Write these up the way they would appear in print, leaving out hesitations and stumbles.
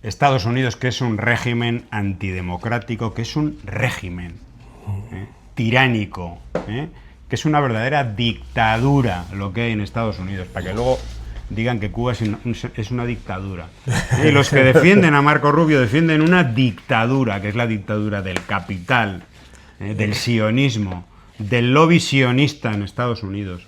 Estados Unidos, que es un régimen antidemocrático, que es un régimen tiránico, que es una verdadera dictadura lo que hay en Estados Unidos, para que luego digan que Cuba es una dictadura. Y los que defienden a Marco Rubio defienden una dictadura, que es la dictadura del capital, del sionismo, del lobby sionista en Estados Unidos,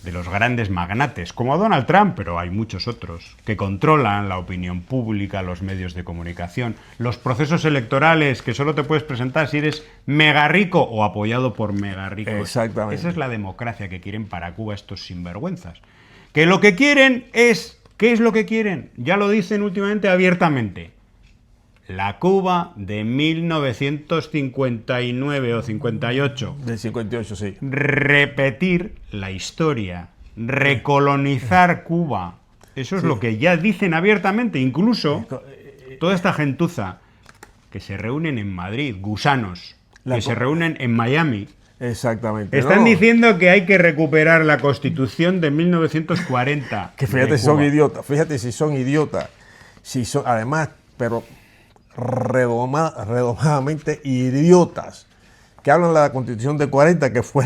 de los grandes magnates, como Donald Trump, pero hay muchos otros, que controlan la opinión pública, los medios de comunicación, los procesos electorales, que solo te puedes presentar si eres mega rico o apoyado por mega ricos. Exactamente. Esa es la democracia que quieren para Cuba estos sinvergüenzas. Que lo que quieren es... ¿Qué es lo que quieren? Ya lo dicen últimamente abiertamente. La Cuba de 1959 o 58. Del 58, sí. Repetir la historia, recolonizar Cuba. Eso es lo que ya dicen abiertamente. Incluso toda esta gentuza que se reúnen en Madrid, gusanos, que se reúnen en Miami. Exactamente. Están diciendo que hay que recuperar la Constitución de 1940. Que fíjate si son idiotas, fíjate si son idiotas. Si son, además, pero redomadamente idiotas, que hablan de la Constitución de 40, que fue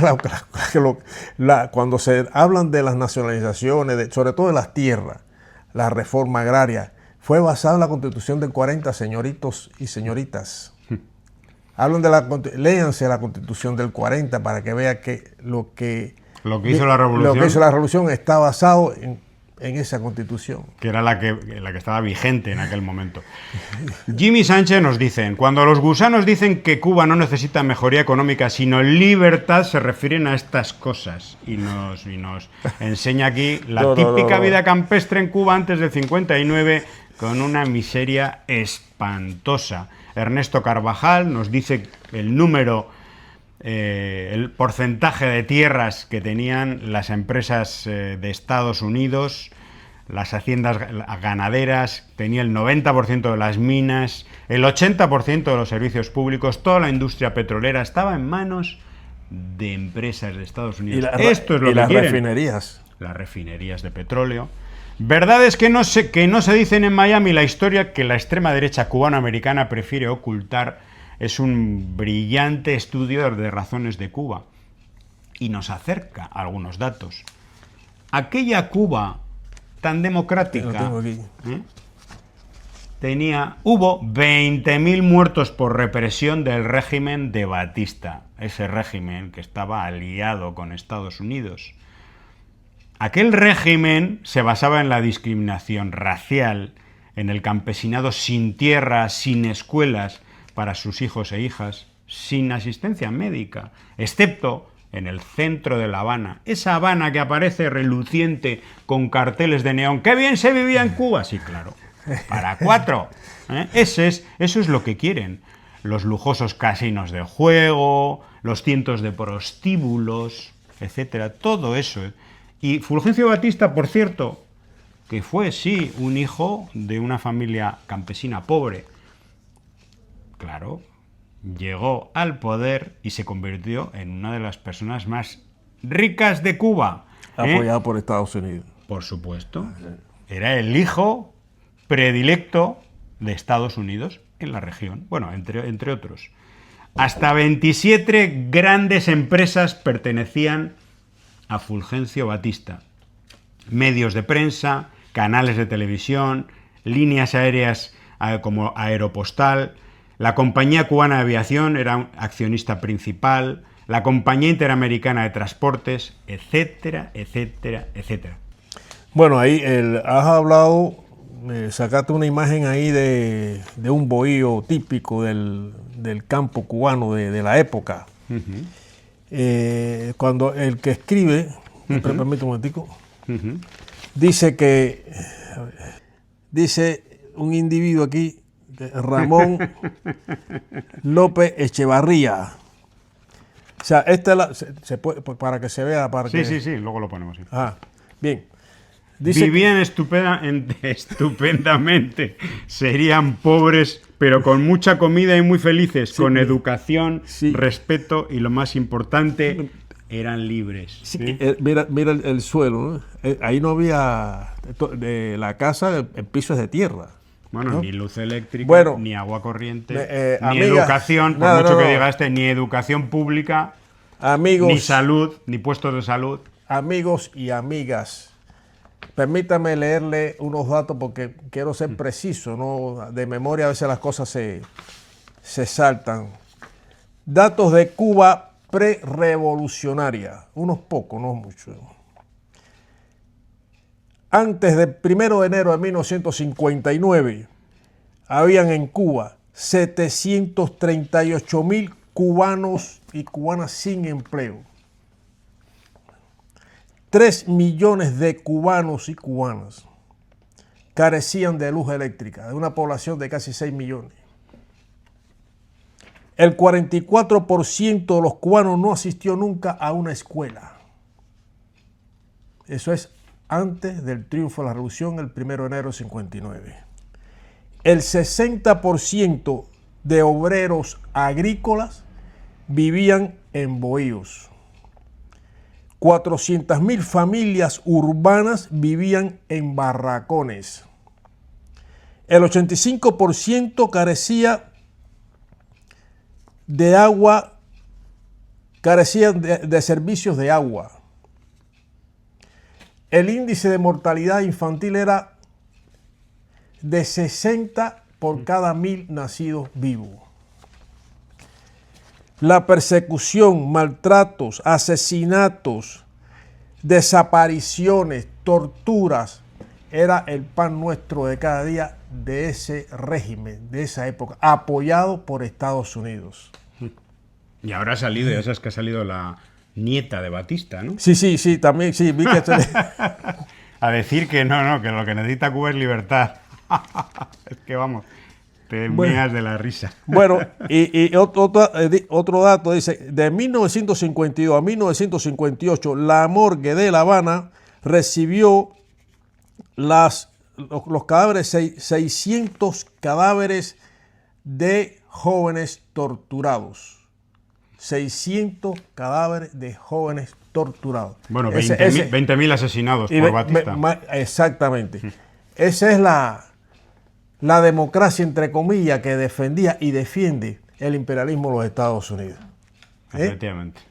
cuando se hablan de las nacionalizaciones, sobre todo de las tierras, la reforma agraria, fue basada en la Constitución de 40, señoritos y señoritas. Hablan léanse la Constitución del 40 para que vean que lo que hizo la revolución. Lo que hizo la revolución está basado en esa Constitución. Que era la que estaba vigente en aquel momento. Jimmy Sánchez nos dice, cuando los gusanos dicen que Cuba no necesita mejoría económica, sino libertad, se refieren a estas cosas. Y nos enseña aquí la típica vida campestre en Cuba antes del 59, con una miseria espantosa. Ernesto Carvajal nos dice el número, el porcentaje de tierras que tenían las empresas de Estados Unidos, las haciendas ganaderas, tenía el 90% de las minas, el 80% de los servicios públicos, toda la industria petrolera estaba en manos de empresas de Estados Unidos. Esto es lo que las quieren. Refinerías. Las refinerías de petróleo. Verdad es que no se dicen en Miami la historia que la extrema derecha cubano-americana prefiere ocultar. Es un brillante estudio de razones de Cuba y nos acerca a algunos datos. Aquella Cuba tan democrática hubo 20.000 muertos por represión del régimen de Batista, ese régimen que estaba aliado con Estados Unidos. Aquel régimen se basaba en la discriminación racial, en el campesinado sin tierra, sin escuelas para sus hijos e hijas, sin asistencia médica, excepto en el centro de La Habana. Esa Habana que aparece reluciente con carteles de neón. ¡Qué bien se vivía en Cuba! Sí, claro. Para 4. Eso es lo que quieren. Los lujosos casinos de juego, los cientos de prostíbulos, etcétera. Todo eso. Y Fulgencio Batista, por cierto, que fue, sí, un hijo de una familia campesina pobre. Claro, llegó al poder y se convirtió en una de las personas más ricas de Cuba. Apoyado por Estados Unidos. Por supuesto. Era el hijo predilecto de Estados Unidos en la región. Bueno, entre otros. Hasta 27 grandes empresas pertenecían a Fulgencio Batista. Medios de prensa, canales de televisión, líneas aéreas como Aeropostal, la Compañía Cubana de Aviación era un accionista principal, la Compañía Interamericana de Transportes, etcétera, etcétera, etcétera. Bueno, ahí has hablado, sacaste una imagen ahí de un bohío típico del campo cubano de la época. Cuando el que escribe, me permite un momentico, dice un individuo aquí, Ramón López Echevarría. O sea, se puede, para que se vea. Sí, luego lo ponemos. Sí. Bien. Vivían estupendamente, serían pobres, pero con mucha comida y muy felices, con educación, respeto y lo más importante, eran libres. Sí, mira el suelo, ¿no? Ahí no había, de la casa, el piso es de tierra. Bueno, ¿no? ni luz eléctrica, Bueno, ni agua corriente, ni amigas, educación, por nada, mucho no, que no. diga este, ni educación pública, Amigos, ni salud, ni puestos de salud. amigos y amigas, permítame leerle unos datos porque quiero ser preciso, ¿no? De memoria a veces las cosas se saltan. Datos de Cuba prerevolucionaria, unos pocos, no muchos. Antes del 1 de enero de 1959, habían en Cuba 738.000 cubanos y cubanas sin empleo. 3 millones de cubanos y cubanas carecían de luz eléctrica, de una población de casi 6 millones. El 44% de los cubanos no asistió nunca a una escuela. Eso es antes del triunfo de la revolución, el 1 de enero de 59. El 60% de obreros agrícolas vivían en bohíos. 400.000 familias urbanas vivían en barracones. El 85% carecía de agua, carecía de servicios de agua. El índice de mortalidad infantil era de 60 por cada 1.000 nacidos vivos. La persecución, maltratos, asesinatos, desapariciones, torturas, era el pan nuestro de cada día de ese régimen, de esa época, apoyado por Estados Unidos. Y ahora ha salido, ya sabes que ha salido la nieta de Batista, ¿no? Sí, también, sí, vi que... A decir que no, que lo que necesita Cuba es libertad. Es que vamos, te meas de la risa. Bueno, y otro dato dice, de 1952 a 1958, la morgue de La Habana recibió los cadáveres, 600 cadáveres de jóvenes torturados. 600 cadáveres de jóvenes torturados. Bueno, 20.000 asesinados por Batista. Exactamente. Esa es la democracia, entre comillas, que defendía y defiende el imperialismo de los Estados Unidos. Efectivamente.